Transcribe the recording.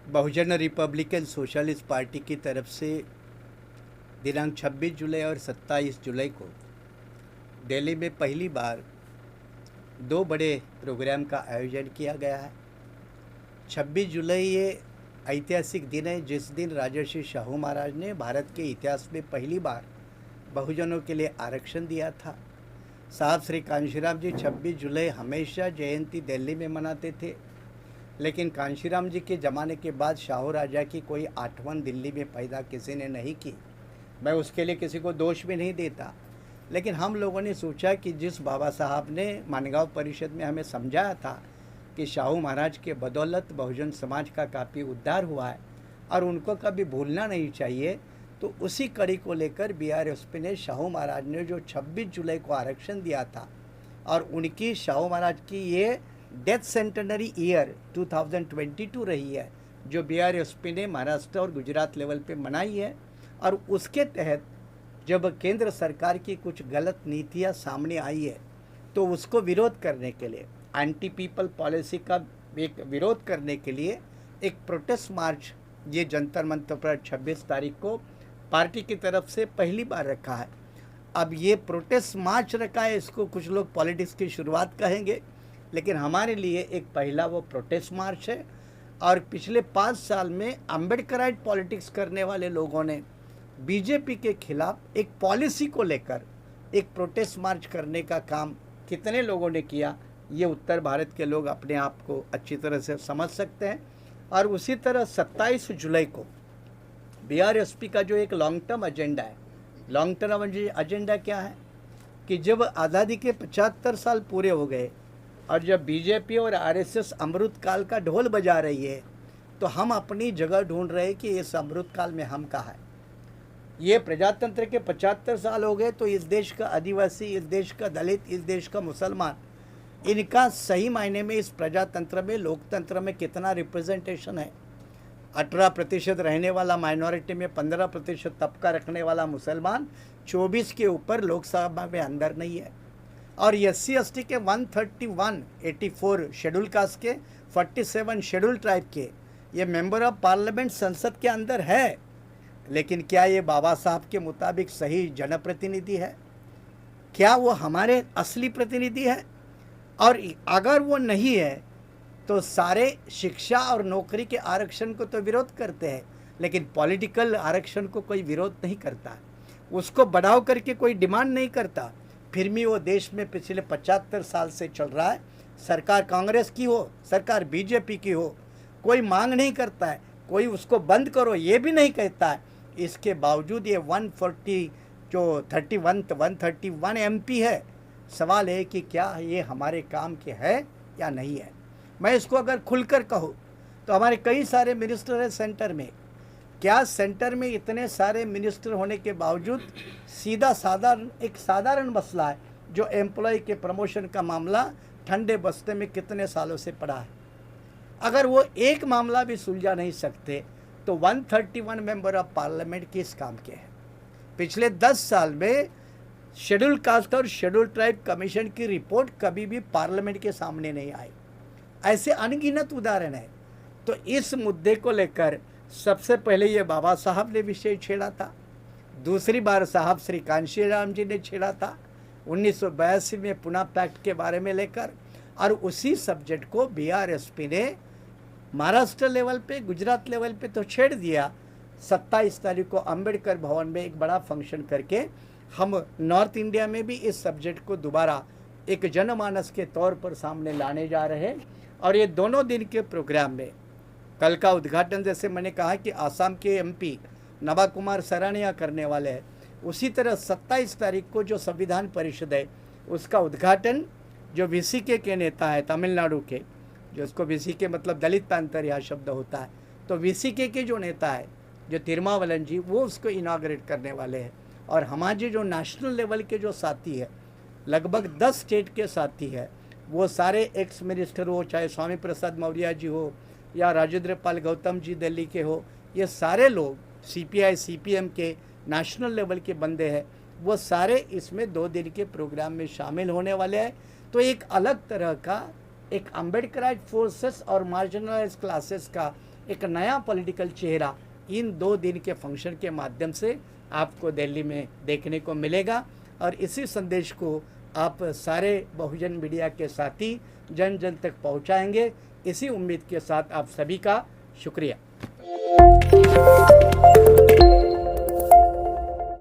बहुजन Republican socialist party की तरफ से दिनांक 26 जुलाई और 27 जुलाई को दिल्ली में पहली बार दो बड़े प्रोग्राम का आयोजन किया गया है। 26 जुलाई ये ऐतिहासिक दिन है जिस दिन राजर्षि शाहू महाराज ने भारत के इतिहास में पहली बार बहुजनों के लिए आरक्षण दिया था। साहब श्री कांशीराम जी 26 जुलाई हमेशा जयंती दिल्ली में मनाते थे, लेकिन कांशीराम जी के ज़माने के बाद शाहू राजा की कोई आठवं दिल्ली में पैदा किसी ने नहीं की। मैं उसके लिए किसी को दोष भी नहीं देता, लेकिन हम लोगों ने सोचा कि जिस बाबा साहब ने मानगांव परिषद में हमें समझाया था कि शाहू महाराज के बदौलत बहुजन समाज का काफ़ी उद्धार हुआ है और उनको कभी भूलना नहीं चाहिए, तो उसी कड़ी को लेकर बीआरएसपी ने शाहू महाराज ने जो 26 जुलाई को आरक्षण दिया था और उनकी शाहू महाराज की ये डेथ सेंटेनरी ईयर 2022 रही है जो बीआरएसपी ने महाराष्ट्र और गुजरात लेवल पे मनाई है। और उसके तहत जब केंद्र सरकार की कुछ गलत नीतियां सामने आई है तो उसको विरोध करने के लिए, एंटी पीपल पॉलिसी का एक विरोध करने के लिए एक प्रोटेस्ट मार्च ये जंतर मंतर पर 26 तारीख को पार्टी की तरफ से पहली बार रखा है। अब ये प्रोटेस्ट मार्च रखा है, इसको कुछ लोग पॉलिटिक्स की शुरुआत कहेंगे, लेकिन हमारे लिए एक पहला वो प्रोटेस्ट मार्च है। और पिछले 5 साल में अम्बेडकराइट पॉलिटिक्स करने वाले लोगों ने बीजेपी के खिलाफ एक पॉलिसी को लेकर एक प्रोटेस्ट मार्च करने का काम कितने लोगों ने किया, ये उत्तर भारत के लोग अपने आप को अच्छी तरह से समझ सकते हैं। और उसी तरह 27 जुलाई को बीआरएसपी का जो एक लॉन्ग टर्म एजेंडा है, लॉन्ग टर्म एजेंडा क्या है कि जब आज़ादी के 75 साल पूरे हो गए और जब बीजेपी और आरएसएस अमृत काल का ढोल बजा रही है, तो हम अपनी जगह ढूंढ रहे हैं कि इस अमृत काल में हम कहाँ हैं। ये प्रजातंत्र के 75 साल हो गए, तो इस देश का आदिवासी, इस देश का दलित, इस देश का मुसलमान, इनका सही मायने में इस प्रजातंत्र में, लोकतंत्र में कितना रिप्रेजेंटेशन है। 18% रहने वाला माइनॉरिटी में 15% तबका रखने वाला मुसलमान 24 के ऊपर लोकसभा में अंदर नहीं है। और SC/ST के 131, 84 शेड्यूल कास्ट के, 47 शेड्यूल ट्राइब के ये मेंबर ऑफ पार्लियामेंट संसद के अंदर है, लेकिन क्या ये बाबा साहब के मुताबिक सही जनप्रतिनिधि है? क्या वो हमारे असली प्रतिनिधि है? और अगर वो नहीं है तो सारे शिक्षा और नौकरी के आरक्षण को तो विरोध करते हैं, लेकिन पॉलिटिकल आरक्षण को कोई विरोध नहीं करता, उसको बढ़ाव करके कोई डिमांड नहीं करता। फिर भी वो देश में पिछले 75 साल से चल रहा है। सरकार कांग्रेस की हो, सरकार बीजेपी की हो, कोई मांग नहीं करता है, कोई उसको बंद करो ये भी नहीं कहता है। इसके बावजूद ये 140 जो 131 MP है। सवाल है कि क्या ये हमारे काम के है या नहीं है। मैं इसको अगर खुलकर कहूँ तो हमारे कई सारे मिनिस्टर हैं सेंटर में। क्या सेंटर में इतने सारे मिनिस्टर होने के बावजूद सीधा साधारण मसला है जो एम्प्लॉय के प्रमोशन का मामला ठंडे बस्ते में कितने सालों से पड़ा है। अगर वो एक मामला भी सुलझा नहीं सकते तो 131 मेंबर ऑफ पार्लियामेंट किस काम के हैं। पिछले 10 साल में शेड्यूल कास्ट और शेड्यूल ट्राइब कमीशन की रिपोर्ट कभी भी पार्लियामेंट के सामने नहीं आई। ऐसे अनगिनत उदाहरण है। तो इस मुद्दे को लेकर सबसे पहले ये बाबा साहब ने विषय छेड़ा था, दूसरी बार साहब श्री कांशीराम जी ने छेड़ा था 1982 में पुणे पैक्ट के बारे में लेकर, और उसी सब्जेक्ट को बीआरएसपी ने महाराष्ट्र लेवल पे, गुजरात लेवल पे तो छेड़ दिया। 27 तारीख को अंबेडकर भवन में एक बड़ा फंक्शन करके हम नॉर्थ इंडिया में भी इस सब्जेक्ट को दोबारा एक जनमानस के तौर पर सामने लाने जा रहे हैं। और ये दोनों दिन के प्रोग्राम में कल का उद्घाटन, जैसे मैंने कहा कि आसाम के MP नवा कुमार सरानिया करने वाले हैं, उसी तरह 27 तारीख को जो संविधान परिषद है उसका उद्घाटन जो VCK के नेता है तमिलनाडु के, जो उसको VCK मतलब दलित पैंथर यह शब्द होता है, तो VCK के जो नेता है जो तिरुमावलन जी, वो उसको इनाग्रेट करने वाले हैं। और हमारे जो नेशनल लेवल के जो साथी है, लगभग 10 स्टेट के साथी है, वो सारे एक्स मिनिस्टर हो, चाहे स्वामी प्रसाद मौर्य जी हो या राजेंद्र पाल गौतम जी दिल्ली के हो, ये सारे लोग CPI CPM के नेशनल लेवल के बंदे हैं, वो सारे इसमें 2 दिन के प्रोग्राम में शामिल होने वाले हैं। तो एक अलग तरह का एक अम्बेडकराइट फोर्सेस और मार्जिनलाइज क्लासेस का एक नया पॉलिटिकल चेहरा इन 2 दिन के फंक्शन के माध्यम से आपको दिल्ली में देखने को मिलेगा। और इसी संदेश को आप सारे बहुजन मीडिया के साथी जन जन तक पहुंचाएंगे, इसी उम्मीद के साथ आप सभी का शुक्रिया।